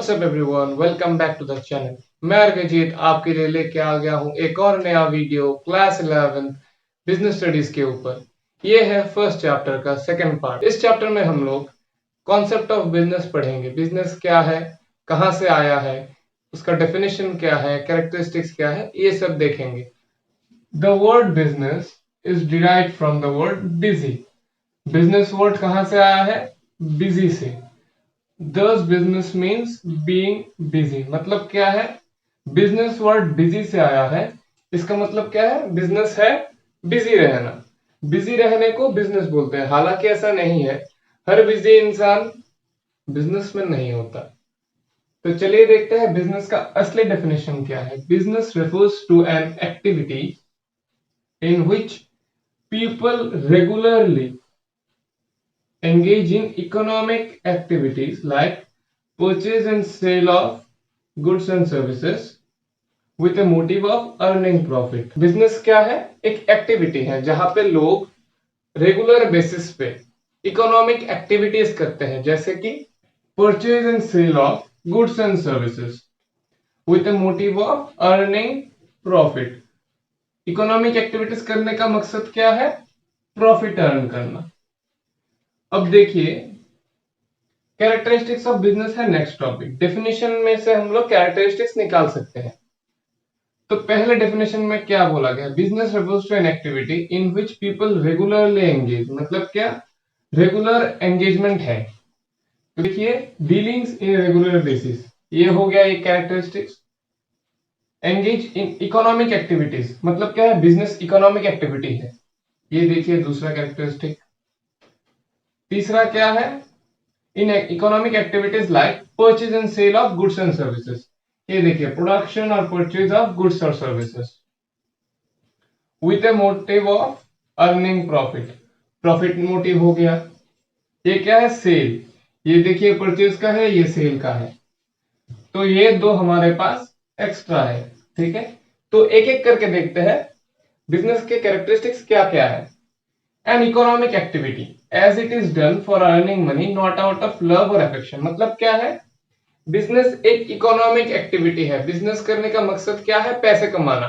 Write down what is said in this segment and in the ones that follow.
WhatsApp everyone, welcome back to the channel. मैं अर्घजीत आपके लिए लेके आ गया हूँ एक और नया वीडियो क्लास 11 बिजनेस स्टडीज के ऊपर। ये है फर्स्ट चैप्टर का सेकंड पार्ट। इस चैप्टर में हम लोग कॉन्सेप्ट ऑफ बिजनेस पढ़ेंगे। बिजनेस क्या है, कहाँ से आया है, उसका डेफिनेशन क्या है, कैरेक्टरिस्टिक्स क्या है, ये सब देखेंगे। The word business is derived from the word busy. Business word कहाँ से आया है? बिजी से। Thus business means being busy। मतलब क्या है? बिजनेस वर्ड बिजी से आया है। इसका मतलब क्या है? बिजनेस है बिजी रहना। बिजी रहने को बिजनेस बोलते हैं। हालांकि ऐसा नहीं है, हर बिजी इंसान बिजनेसमैन नहीं होता। तो चलिए देखते हैं बिजनेस का असली डेफिनेशन क्या है। Business refers to an activity in which people regularly engage in economic activities like purchase and sale of goods and services with a motive of earning profit। Business क्या है? एक एक्टिविटी है जहां पे लोग रेगुलर बेसिस पे economic activities करते हैं, जैसे कि purchase and sale of goods and services with a motive of earning profit. Economic activities करने का मकसद क्या है? प्रॉफिट अर्न करना। अब देखिए कैरेक्टरिस्टिक्स ऑफ बिजनेस है नेक्स्ट टॉपिक। डेफिनेशन में से हम लोग कैरेक्टरिस्टिक्स निकाल सकते हैं। तो पहले डेफिनेशन में क्या बोला गया? Business refers to an activity in which people regularly engage. मतलब क्या? रेगुलर एंगेजमेंट है। तो देखिए डीलिंग्स इन रेगुलर बेसिस, ये हो गया एक characteristics. Engage in economic activities, मतलब क्या है? बिजनेस इकोनॉमिक एक्टिविटी है। ये देखिए दूसरा कैरेक्टरिस्टिक। तीसरा क्या है? In economic activities like purchase and sale of goods and services. ये देखिए प्रोडक्शन और परचेज ऑफ गुड्स और services with a motive of earning profit. Profit motive हो गया। ये क्या है? सेल। ये देखिए परचेज का है, ये सेल का है। तो ये दो हमारे पास एक्स्ट्रा है। ठीक है, तो एक एक करके देखते हैं बिजनेस के कैरेक्टरिस्टिक्स क्या क्या है। An economic activity as it is done for earning money not out of love और अफेक्शन। मतलब क्या है? बिजनेस एक इकोनॉमिक एक्टिविटी है। बिजनेस करने का मकसद क्या है? पैसे कमाना।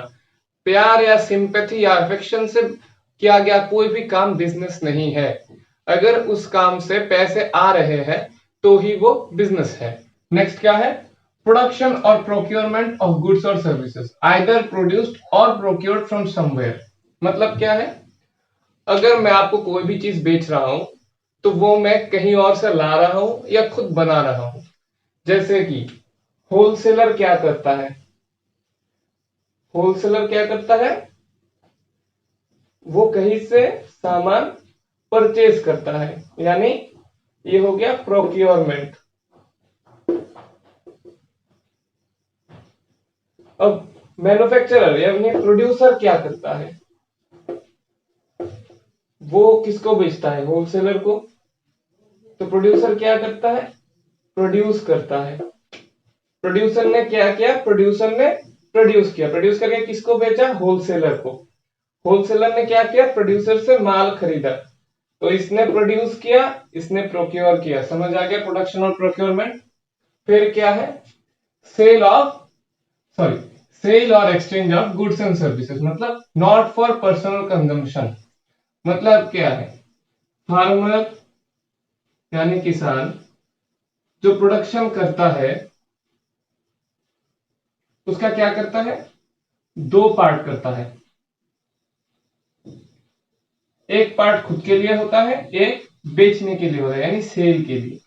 प्यार या सिंपैथी या अफेक्शन से किया गया कोई भी काम बिजनेस नहीं है। अगर उस काम से पैसे आ रहे हैं तो ही वो बिजनेस है। नेक्स्ट क्या है? प्रोडक्शन और प्रोक्योरमेंट ऑफ गुड्स और सर्विसेज आइदर प्रोड्यूस्ड और प्रोक्योर्ड फ्रॉम समवेयर। मतलब क्या है? अगर मैं आपको कोई भी चीज बेच रहा हूं तो वो मैं कहीं और से ला रहा हूं या खुद बना रहा हूं। जैसे कि होलसेलर क्या करता है? होलसेलर क्या करता है? वो कहीं से सामान परचेज करता है, यानी ये हो गया प्रोक्योरमेंट। अब मैन्युफैक्चरर यानी प्रोड्यूसर क्या करता है? वो किसको बेचता है? होलसेलर को। तो प्रोड्यूसर क्या करता है? प्रोड्यूस करता है। प्रोड्यूसर ने क्या किया? प्रोड्यूसर ने प्रोड्यूस किया। प्रोड्यूस करके किसको बेचा? होलसेलर को। होलसेलर ने क्या किया? प्रोड्यूसर से माल खरीदा। तो इसने प्रोड्यूस किया, इसने प्रोक्योर किया। समझ आ गया प्रोडक्शन और प्रोक्योरमेंट। फिर क्या है? सेल ऑफ सेल और exchange of goods and services, मतलब नॉट फॉर पर्सनल कंजम्पशन। मतलब क्या है? फार्मर यानी किसान जो प्रोडक्शन करता है उसका क्या करता है? दो पार्ट करता है। एक पार्ट खुद के लिए होता है, एक बेचने के लिए होता है, यानी सेल के लिए।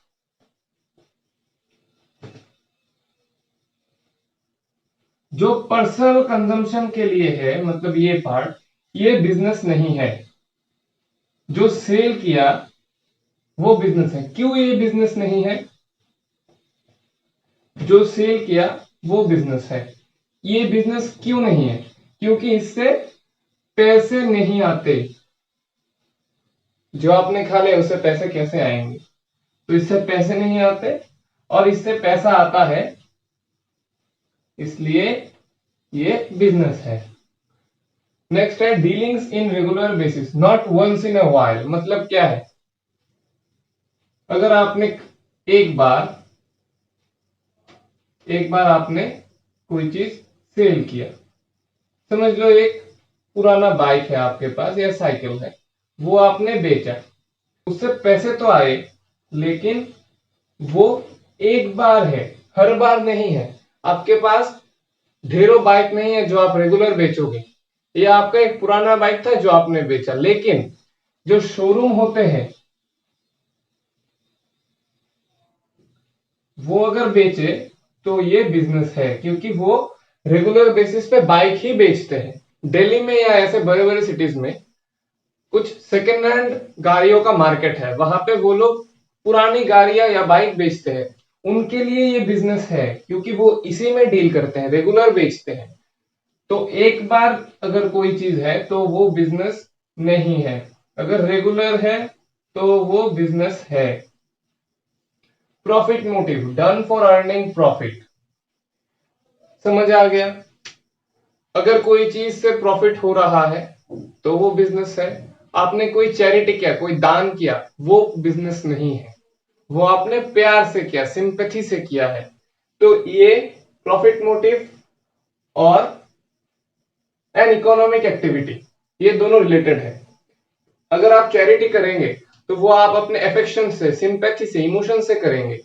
जो पर्सनल कंजम्पशन के लिए है, मतलब ये पार्ट, ये बिजनेस नहीं है। जो सेल किया वो बिजनेस है। क्यों ये बिजनेस नहीं है? जो सेल किया वो बिजनेस है। ये बिजनेस क्यों नहीं है? क्योंकि इससे पैसे नहीं आते। जो आपने खा लिया उससे पैसे कैसे आएंगे? तो इससे पैसे नहीं आते, और इससे पैसा आता है, इसलिए ये बिजनेस है। नेक्स्ट है dealings in regular basis not once in a while. मतलब क्या है? अगर आपने एक बार एक बार आपने कोई चीज सेल किया, समझ लो एक पुराना बाइक है आपके पास या साइकिल है, वो आपने बेचा, उससे पैसे तो आए, लेकिन वो एक बार है, हर बार नहीं है। आपके पास ढेरों बाइक नहीं है जो आप रेगुलर बेचोगे। ये आपका एक पुराना बाइक था जो आपने बेचा, लेकिन जो शोरूम होते हैं वो अगर बेचे तो ये बिजनेस है, क्योंकि वो रेगुलर बेसिस पे बाइक ही बेचते हैं। दिल्ली में या ऐसे बड़े बड़े सिटीज में कुछ सेकेंड हैंड गाड़ियों का मार्केट है, वहां पे वो लोग पुरानी गाड़ियां या बाइक बेचते हैं। उनके लिए ये बिजनेस है, क्योंकि वो इसी में डील करते हैं, रेगुलर बेचते हैं। तो एक बार अगर कोई चीज है तो वो बिजनेस नहीं है, अगर रेगुलर है तो वो बिजनेस है। Profit motive, done for earning profit, समझ आ गया। अगर कोई चीज से प्रॉफिट हो रहा है तो वो बिजनेस है। आपने कोई चैरिटी किया, कोई दान किया, वो बिजनेस नहीं है, वो आपने प्यार से किया, सिंपैथी से किया है। तो ये प्रॉफिट मोटिव और एन इकोनॉमिक एक्टिविटी, ये दोनों रिलेटेड है। अगर आप चैरिटी करेंगे तो वो आप अपने अफेक्शन से, सिंपैथी से, इमोशन से करेंगे।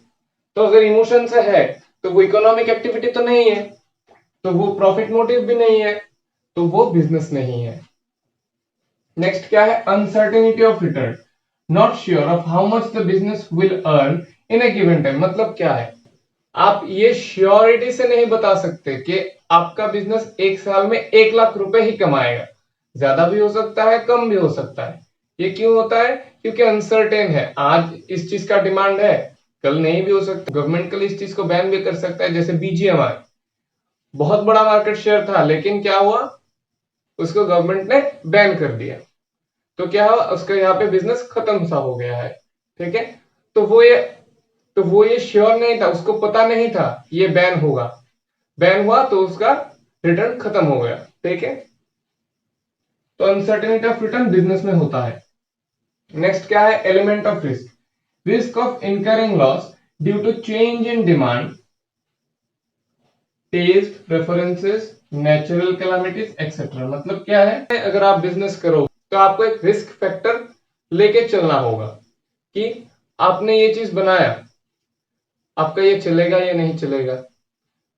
तो अगर इमोशन से है तो वो इकोनॉमिक एक्टिविटी तो नहीं है, तो वो प्रॉफिट मोटिव भी नहीं है, तो वो बिजनेस नहीं है। नेक्स्ट क्या है, uncertainty of return, not sure of how much the business will earn in A given time. मतलब क्या है, आप ये श्योरिटी से नहीं बता सकते कि आपका बिजनेस एक साल में 1 लाख रुपए ही कमाएगा। ज्यादा भी हो सकता है, कम भी हो सकता है। ये क्यों होता है, क्योंकि अनसर्टेन है। आज इस चीज का डिमांड है, कल नहीं भी हो सकता। गवर्नमेंट कल इस चीज को बैन भी कर सकता है, जैसे बीजीएमआई बहुत बड़ा मार्केट शेयर था, लेकिन क्या हुआ, उसको गवर्नमेंट ने बैन कर दिया। तो क्या हुआ, उसका यहाँ पे बिजनेस खत्म सा हो गया है। ठीक है, तो वो ये श्योर नहीं था, उसको पता नहीं था ये बैन होगा। बैन हुआ तो उसका रिटर्न खत्म हो गया। ठीक है, तो अनसर्टेनिटी ऑफ रिटर्न बिजनेस में होता है। नेक्स्ट क्या है, element of risk, risk of incurring loss due to change in demand, taste preferences, natural calamities etcetera. मतलब क्या है, अगर आप बिजनेस करो तो आपको एक रिस्क फैक्टर लेके चलना होगा कि आपने ये चीज बनाया, आपका ये चलेगा या नहीं चलेगा।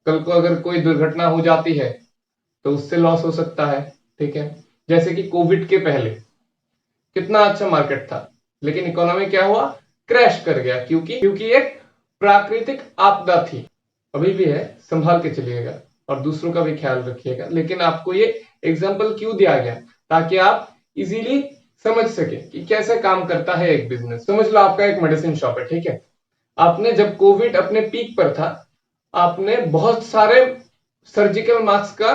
कल को अगर कोई दुर्घटना हो जाती है तो उससे लॉस हो सकता है। ठीक है, जैसे कि कोविड के पहले कितना अच्छा मार्केट था, लेकिन इकोनॉमी क्या हुआ, क्रैश कर गया, क्योंकि एक प्राकृतिक आपदा थी। अभी भी है, संभाल के चलिएगा और दूसरों का भी ख्याल रखिएगा। लेकिन आपको ये एग्जाम्पल क्यों दिया गया, ताकि आप इजीली समझ सके कि कैसे काम करता है एक बिजनेस। समझ लो आपका एक मेडिसिन शॉप है। ठीक है, आपने जब कोविड अपने पीक पर था, आपने बहुत सारे सर्जिकल मास्क का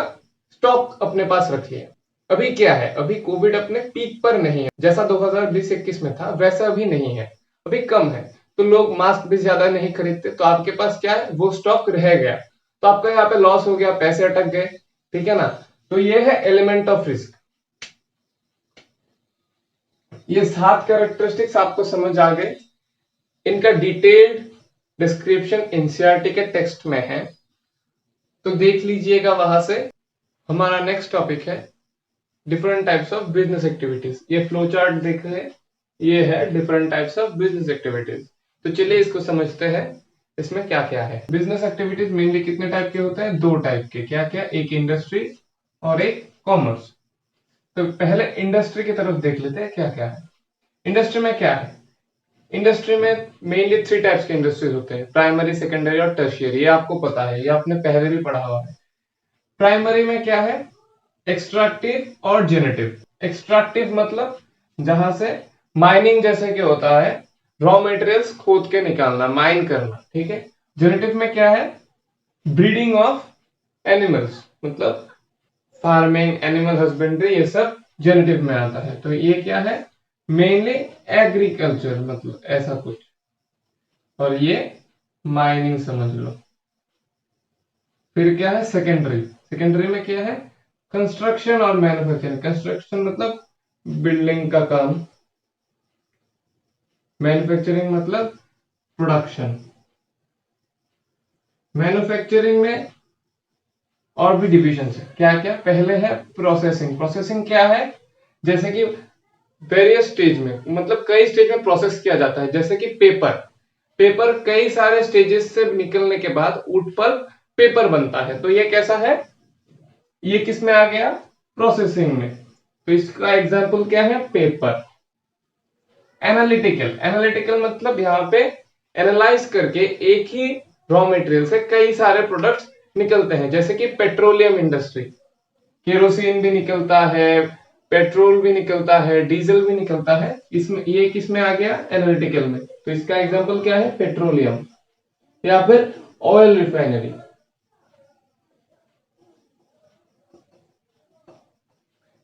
स्टॉक अपने पास रख लिया। अभी क्या है, अभी कोविड अपने पीक पर नहीं है, जैसा 2020-21 में था वैसा अभी नहीं है, अभी कम है। तो लोग मास्क भी ज्यादा नहीं खरीदते, तो आपके पास क्या है, वो स्टॉक रह गया, तो आपका यहाँ पे लॉस हो गया, पैसे अटक गए। ठीक है ना, तो ये है एलिमेंट ऑफ रिस्क। ये 7 कैरेक्टरिस्टिक्स आपको समझ आ गए। इनका डिटेल्ड डिस्क्रिप्शन एनसीईआरटी के टेक्स्ट में है, तो देख लीजिएगा वहां से। हमारा नेक्स्ट टॉपिक है different types of business activities. ये फ्लो चार्ट देख रहे हैं, ये है different types of business activities. तो चलिए इसको समझते हैं, इसमें क्या क्या है। बिजनेस एक्टिविटीज मेनली कितने टाइप के होते हैं, 2 टाइप के। क्या क्या, एक इंडस्ट्री और एक कॉमर्स। तो पहले इंडस्ट्री की तरफ देख लेते हैं क्या क्या है। इंडस्ट्री में क्या है, इंडस्ट्री में मेनली 3 टाइप्स के इंडस्ट्रीज होते हैं, प्राइमरी, सेकेंडरी और टर्शियरी। ये आपको पता है, ये आपने पहले भी पढ़ा हुआ है। प्राइमरी में क्या है, एक्सट्रैक्टिव और जेनेटिव। एक्सट्रैक्टिव मतलब जहां से माइनिंग जैसे कि होता है, रॉ मटेरियल्स खोद के निकालना, माइन करना। ठीक है, जेनेटिव में क्या है, ब्रीडिंग ऑफ एनिमल्स, मतलब फार्मिंग, एनिमल हस्बेंड्री, ये सब जेनेटिव में आता है। तो ये क्या है, मेनली एग्रीकल्चर, मतलब ऐसा कुछ। और ये माइनिंग समझ लो। फिर क्या है, सेकेंडरी। सेकेंडरी में क्या है, कंस्ट्रक्शन और मैन्युफैक्चरिंग। कंस्ट्रक्शन मतलब बिल्डिंग का काम, मैन्युफैक्चरिंग मतलब प्रोडक्शन। मैन्युफैक्चरिंग में और भी डिविजन है, क्या क्या? पहले है प्रोसेसिंग। प्रोसेसिंग क्या है? जैसे कि वेरियस स्टेज में, मतलब कई स्टेज में प्रोसेस किया जाता है। जैसे कि पेपर, पेपर कई सारे स्टेजेस से निकलने के बाद ऊट पर पेपर बनता है, तो ये कैसा है? ये किस में आ गया? प्रोसेसिंग में। तो इसका एग्जाम्पल क्या है? पेपर। एनालिटिकल, एनालिटिकल मतलब यहाँ पे एनालाइज करके एक ही रॉ मटेरियल से कई सारे प्रोडक्ट्स निकलते हैं। जैसे कि पेट्रोलियम इंडस्ट्री, केरोसिन भी निकलता है, पेट्रोल भी निकलता है, डीजल भी निकलता है। इसमें ये किस में आ गया? एनालिटिकल में। तो इसका एग्जांपल क्या है? पेट्रोलियम। या फिर ऑयल रिफाइनरी।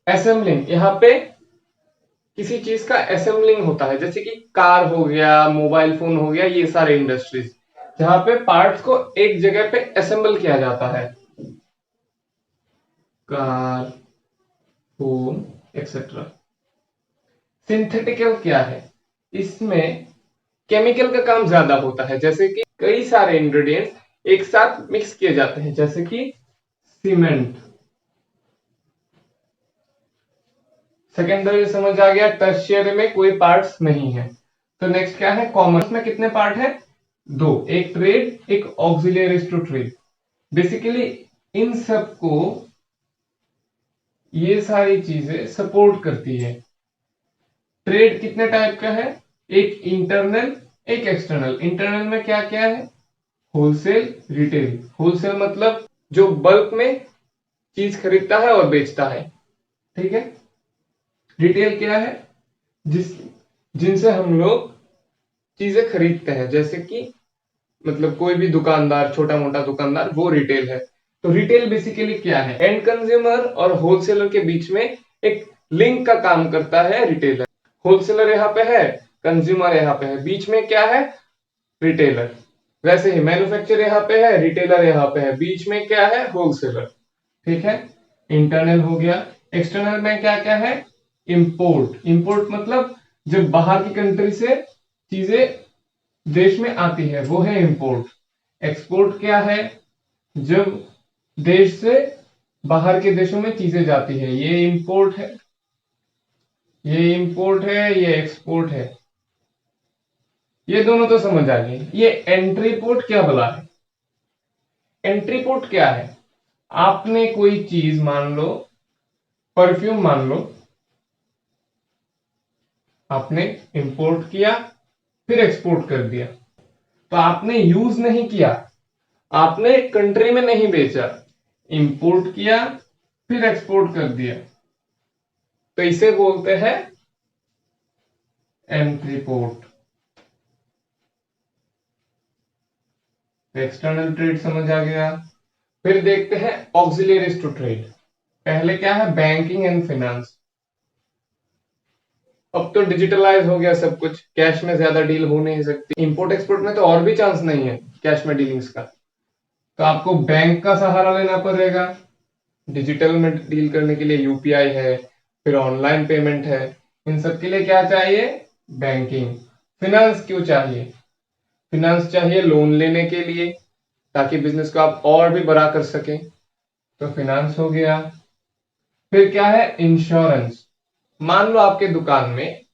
असेंबलिंग, यहाँ पे किसी चीज का असेंबलिंग होता है, जैसे कि कार हो गया, मोबाइल फोन हो गया, ये सारे इंडस्ट्रीज जहां पे पार्ट्स को एक जगह पे असेंबल किया जाता है। Car, phone, etcetera. सिंथेटिकल क्या है? इसमें केमिकल का काम ज्यादा होता है, जैसे कि कई सारे इंग्रेडिएंट्स एक साथ मिक्स किए जाते हैं, जैसे कि सीमेंट। सेकेंडरी समझ आ गया। टर्शियरी में कोई पार्ट्स नहीं है। तो नेक्स्ट क्या है? कॉमर्स में कितने पार्ट है? दो, एक ट्रेड, एक ऑक्सिलियरीज टू ट्रेड। बेसिकली इन सब को ये सारी चीजें सपोर्ट करती है। ट्रेड कितने टाइप का है? एक इंटरनल, एक एक्सटर्नल। इंटरनल में क्या क्या है? Wholesale, retail. होलसेल मतलब जो बल्क में चीज खरीदता है और बेचता है, ठीक है। रिटेल क्या है? जिस जिनसे हम लोग चीजें खरीदते हैं, जैसे कि मतलब कोई भी दुकानदार, छोटा मोटा दुकानदार, वो रिटेल है। तो रिटेल बेसिकली क्या है? एंड कंज्यूमर और होलसेलर के बीच में एक लिंक का काम करता है रिटेलर। होलसेलर यहाँ पे है, कंज्यूमर यहाँ पे है, बीच में क्या है? रिटेलर। वैसे ही मैन्युफैक्चर यहाँ पे है, रिटेलर यहाँ पे है, बीच में क्या है? होलसेलर, ठीक है। इंटरनल हो गया। एक्सटर्नल में क्या क्या है? इंपोर्ट। इंपोर्ट मतलब जब बाहर की कंट्री से चीजें देश में आती है, वो है इंपोर्ट। एक्सपोर्ट क्या है? जब देश से बाहर के देशों में चीजें जाती है, ये इंपोर्ट है। ये इंपोर्ट है, ये एक्सपोर्ट है। ये दोनों तो समझ आ गए। ये एंट्री पोर्ट क्या बोला है? एंट्री पोर्ट क्या है? आपने कोई चीज, मान लो परफ्यूम मान लो, आपने इंपोर्ट किया फिर एक्सपोर्ट कर दिया, तो आपने यूज नहीं किया, आपने कंट्री में नहीं बेचा, इंपोर्ट किया फिर एक्सपोर्ट कर दिया, तो इसे बोलते हैं एंट्री पोर्ट। एक्सटर्नल ट्रेड समझ आ गया। फिर देखते हैं ऑक्सिलियरीज टू ट्रेड। पहले क्या है? Banking and finance. अब तो डिजिटलाइज हो गया सब कुछ, कैश में ज्यादा डील हो नहीं सकती। इंपोर्ट एक्सपोर्ट में तो और भी चांस नहीं है कैश में डीलिंग्स का, तो आपको बैंक का सहारा लेना पड़ेगा। डिजिटल में डील करने के लिए यूपीआई है, फिर ऑनलाइन पेमेंट है। इन सब के लिए क्या चाहिए? बैंकिंग। फिनेंस क्यों चाहिए? फिनेंस चाहिए लोन लेने के लिए, ताकि बिजनेस को आप और भी बड़ा कर सकें, तो फिनेंस हो गया। फिर क्या है? इंश्योरेंस। मान लो आपके दुकान में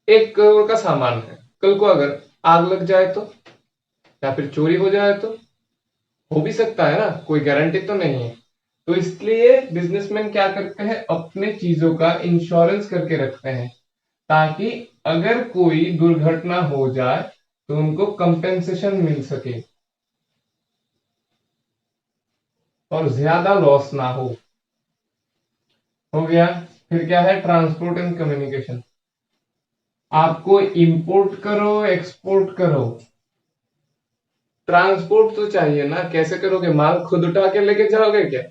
1 करोड़ का सामान है, कल को अगर आग लग जाए तो, या फिर चोरी हो जाए तो, हो भी सकता है ना, कोई गारंटी तो नहीं है। तो इसलिए बिजनेसमैन क्या करते हैं? अपने चीजों का इंश्योरेंस करके रखते हैं, ताकि अगर कोई दुर्घटना हो जाए तो उनको कंपेंसेशन मिल सके और ज्यादा लॉस ना हो गया। फिर क्या है? Transport and communication. आपको इंपोर्ट करो, एक्सपोर्ट करो, ट्रांसपोर्ट तो चाहिए ना। कैसे करोगे? माल खुद उठा के लेके जाओगे क्या?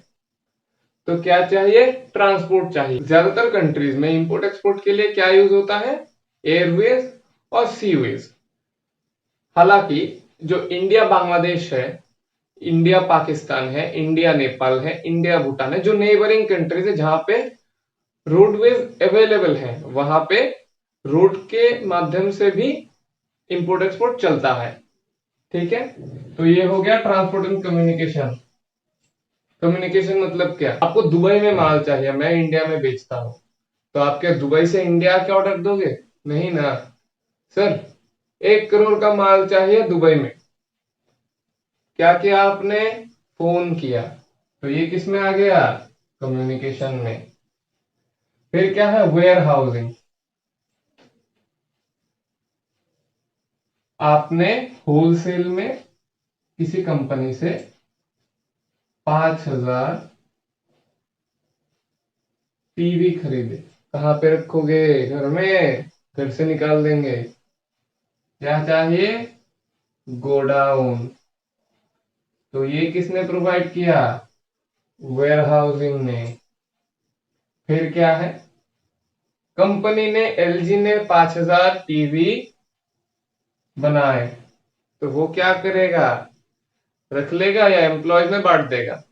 तो क्या चाहिए? ट्रांसपोर्ट चाहिए। ज्यादातर कंट्रीज में इंपोर्ट एक्सपोर्ट के लिए क्या यूज होता है? एयरवेज और सीवेज। हालांकि जो इंडिया बांग्लादेश है, इंडिया पाकिस्तान है, इंडिया नेपाल है, इंडिया भूटान है, जो नेबरिंग कंट्रीज है, जहां पे रोडवेज अवेलेबल है, वहां पे रोड के माध्यम से भी इंपोर्ट एक्सपोर्ट चलता है। ठीक है। तो ये हो गया ट्रांसपोर्ट एंड कम्युनिकेशन। कम्युनिकेशन मतलब क्या, आपको दुबई में माल चाहिए, मैं इंडिया में बेचता हूँ, तो आप क्या दुबई से इंडिया के ऑर्डर दोगे? नहीं ना। सर 1 करोड़ का माल चाहिए दुबई में, क्या किया आपने? फोन किया, तो ये किस में आ गया? कम्युनिकेशन में। फिर क्या है? Where housing. आपने होलसेल में किसी कंपनी से 5,000 टीवी खरीदे, कहाँ पे रखोगे? घर में? घर से निकाल देंगे। क्या चाहिए? गोडाउन। तो ये किसने प्रोवाइड किया? वेयर हाउसिंग ने। फिर क्या है? कंपनी ने, एलजी ने 5,000 टीवी बनाए, तो वो क्या करेगा? रख लेगा या एम्प्लॉयज में बांट देगा?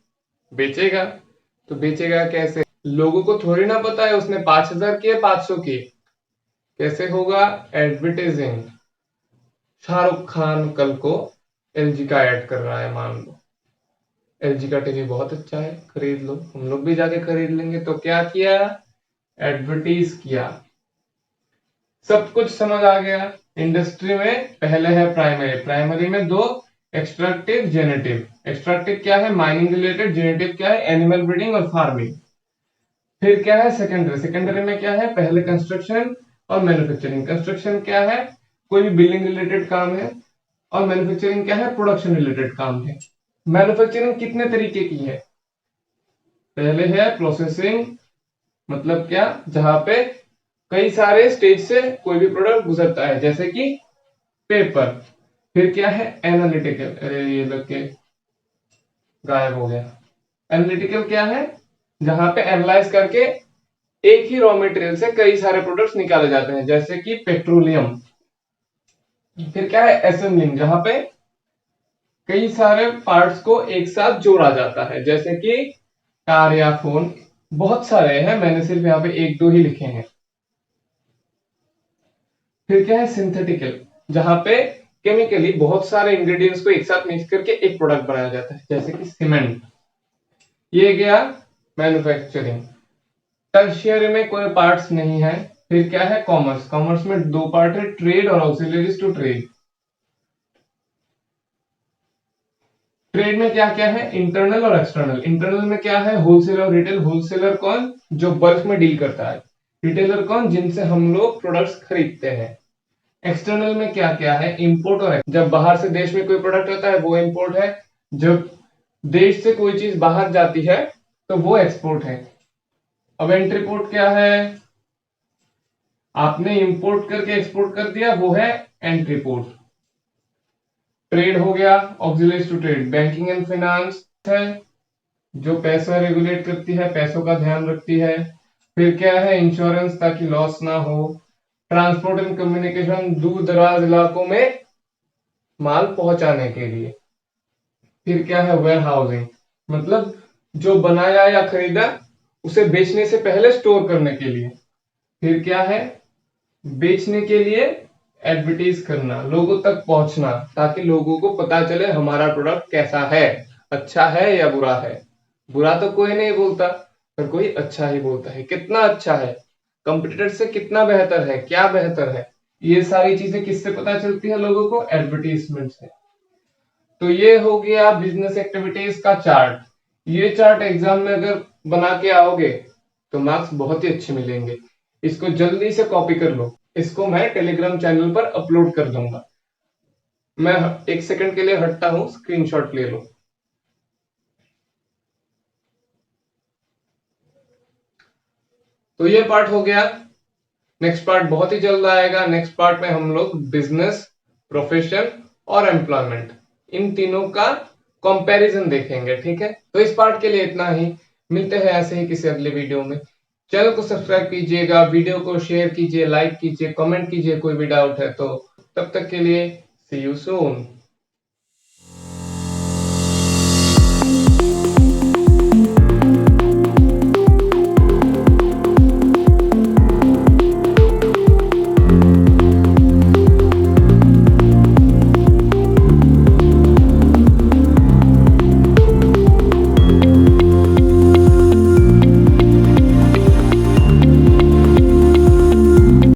बेचेगा। तो बेचेगा कैसे? लोगों को थोड़ी ना पता है उसने 5,000 किए 500 किए। कैसे होगा? एडवर्टाइजिंग। शाहरुख खान कल को एलजी का ऐड कर रहा है, मान लो एलजी का टीवी बहुत अच्छा है, खरीद लो, हम लोग भी जाके खरीद लेंगे। तो क्या किया? एडवर्टीज किया। सब कुछ समझ आ गया। इंडस्ट्री में पहले है प्राइमरी, प्राइमरी में दो, एक्सट्रैक्टिव जेनेटिव। एक्सट्रैक्टिव क्या है? Mining related. जेनेटिव क्या है? एनिमल ब्रीडिंग और फार्मिंग। फिर क्या है? सेकेंडरी। सेकेंडरी में क्या है? पहले कंस्ट्रक्शन और मैन्युफैक्चरिंग। कंस्ट्रक्शन क्या है? कोई भी बिल्डिंग रिलेटेड काम है। और मैन्युफैक्चरिंग क्या है? प्रोडक्शन रिलेटेड काम है। मैन्युफैक्चरिंग कितने तरीके की है? पहले है प्रोसेसिंग, मतलब क्या? जहां पे कई सारे स्टेज से कोई भी प्रोडक्ट गुजरता है, जैसे कि पेपर। फिर क्या है? एनालिटिकल। अरे ये लोग के गायब हो गया। एनालिटिकल क्या है? जहां पे एनालाइज करके एक ही रॉ मटेरियल से कई सारे प्रोडक्ट्स निकाले जाते हैं, जैसे कि पेट्रोलियम। फिर क्या है? असेंबलिंग, जहां पे कई सारे पार्ट्स को एक साथ जोड़ा जाता है, जैसे कि कार या फोन। बहुत सारे हैं, मैंने सिर्फ यहाँ पे एक दो ही लिखे हैं। फिर क्या है? सिंथेटिकल, जहां पे केमिकली बहुत सारे इंग्रेडिएंट्स को एक साथ मिक्स करके एक प्रोडक्ट बनाया जाता है, जैसे कि सीमेंट। ये गया मैन्युफैक्चरिंग। टर्शियरी में कोई पार्ट्स नहीं है। फिर क्या है? कॉमर्स। कॉमर्स में दो पार्ट है, ट्रेड और ऑक्सिलरीज टू ट्रेड। ट्रेड में क्या क्या है? इंटरनल और एक्सटर्नल। इंटरनल में क्या है? होलसेल और रिटेल। होलसेलर कौन? जो बल्क में डील करता है। रिटेलर कौन? जिनसे हम लोग प्रोडक्ट्स खरीदते हैं। एक्सटर्नल में क्या क्या है? इंपोर्ट और जब बाहर से देश में कोई प्रोडक्ट आता है वो इंपोर्ट है, जब देश से कोई चीज बाहर जाती है तो वो एक्सपोर्ट है। अब एंट्री पोर्ट क्या है? आपने इंपोर्ट करके एक्सपोर्ट कर दिया, वो है एंट्री पोर्ट। ट्रेड हो गया, auxiliaries to trade. Banking and finance है, जो पैसा रेगुलेट करती है, पैसों का ध्यान रखती है। फिर क्या है? इंश्योरेंस, ताकि लॉस ना हो। ट्रांसपोर्ट एंड कम्युनिकेशन, दूर दराज इलाकों में माल पहुंचाने के लिए। फिर क्या है? वेयर हाउसिंग, मतलब जो बनाया या खरीदा उसे बेचने से पहले स्टोर करने के लिए। फिर क्या है? बेचने के लिए एडवर्टीज करना, लोगों तक पहुंचना, ताकि लोगों को पता चले हमारा प्रोडक्ट कैसा है, अच्छा है या बुरा है। बुरा तो कोई नहीं बोलता, पर कोई अच्छा ही बोलता है। कितना अच्छा है, कंपटीटर से कितना बेहतर है, क्या बेहतर है, ये सारी चीजें किससे पता चलती है लोगों को? एडवर्टीजमेंट से। तो ये हो गया बिजनेस एक्टिविटीज का चार्ट। ये चार्ट एग्जाम में अगर बना के आओगे तो मार्क्स बहुत ही अच्छे मिलेंगे। इसको जल्दी से कॉपी कर लो, इसको मैं टेलीग्राम चैनल पर अपलोड कर दूंगा। मैं 1 सेकंड के लिए हटता हूं, स्क्रीनशॉट ले लो। तो ये पार्ट हो गया। नेक्स्ट पार्ट बहुत ही जल्द आएगा। नेक्स्ट पार्ट में हम लोग बिजनेस, प्रोफेशन और एम्प्लॉयमेंट, इन तीनों का कंपैरिजन देखेंगे। ठीक है, तो इस पार्ट के लिए इतना ही। मिलते हैं ऐसे ही किसी अगले वीडियो में। चैनल को सब्सक्राइब कीजिएगा, वीडियो को शेयर कीजिए, लाइक कीजिए, कमेंट कीजिए, कोई भी डाउट है तो। तब तक के लिए सी यू सून।